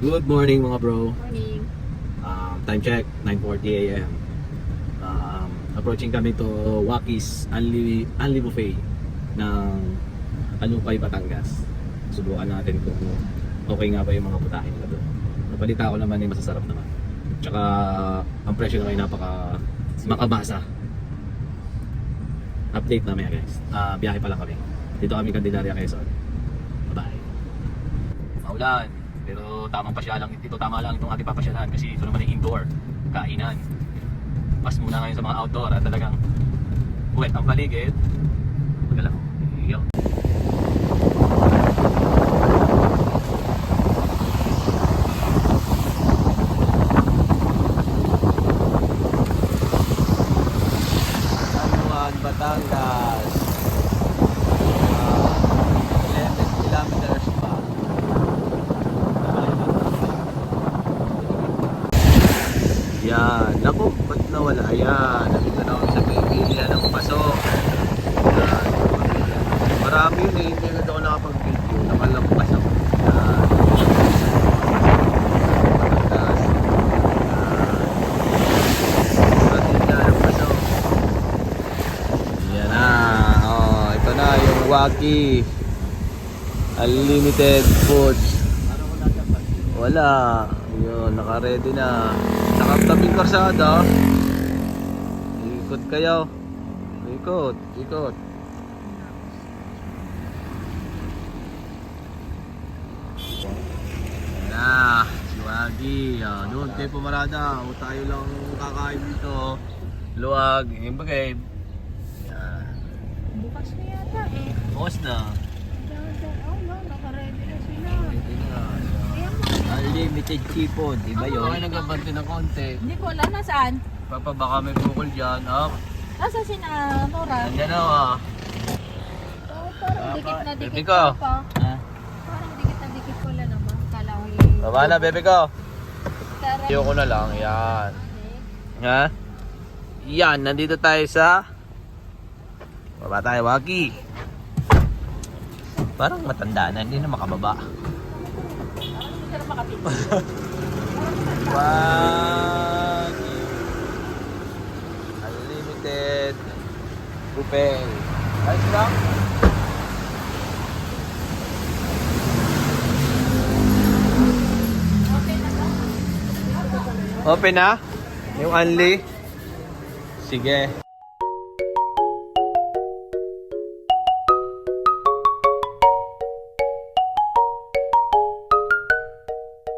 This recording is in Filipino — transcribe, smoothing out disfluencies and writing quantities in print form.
Good morning mga bro. Morning. Time check, 9:40 AM. Approaching kami to Waki's Unli Buffet ng Alupay, Batangas. Subukan natin kung okay nga ba yung mga putahin nila doon. Nabalita ko naman yung masasarap naman. Tsaka ang presyo naman ay makabasa. Update namin guys. Biyahe pa lang kami. Dito kami Candelaria, Quezon. Bye-bye. Maulan. Pero tamang pasyalan, tama lang itong ating papasyalan kasi ito naman ay indoor, kainan. Pas muna ngayon sa mga outdoor at talagang wet ang paligid. Magalaw. Yo. Taluan, Batangas. 11 kilometers pa. Yan, naku, ba't nawala? Yan, nandito na ako sa Pilipilia ng pasok. Yan, marami yun eh, hindi na ako nakapag-video, nakalampas ako. Yan, Batangas. Pilipilia ng pasok. Yan na, ito na yung Waki Unlimited Foods. Wala. Yun, naka-ready na. Sa tabing karsada. Ikot kayo. Ikot. Ayan na, si Wagi. Doon kayo pumarada. O tayo lang kakain dito. Luwag. Yung bagay. Yan. Bukas na yata eh. Bukas na. Naka-ready na sila. Ready na. Unlimited seafood, iba Okay, yun? nagabante ng konti. Hindi ko alam nasaan. Papa, baka may bukol dyan. Nasa sina Nora. Nandiyan na Parang dikit na Bebe dikit ko. pa. Ha? Parang dikit na dikit ko lang naman. Kala ko Baba na, bebe ko. Tara. Ayoko na lang, yan. Ha? Yan, nandito tayo sa baba tayo, Waki. Parang matanda na, hindi na makababa. Hindi na makapit. Waki Unlimited Buffet. Ayos lang. Okay na ba? Open na? Yung Unli? Sige.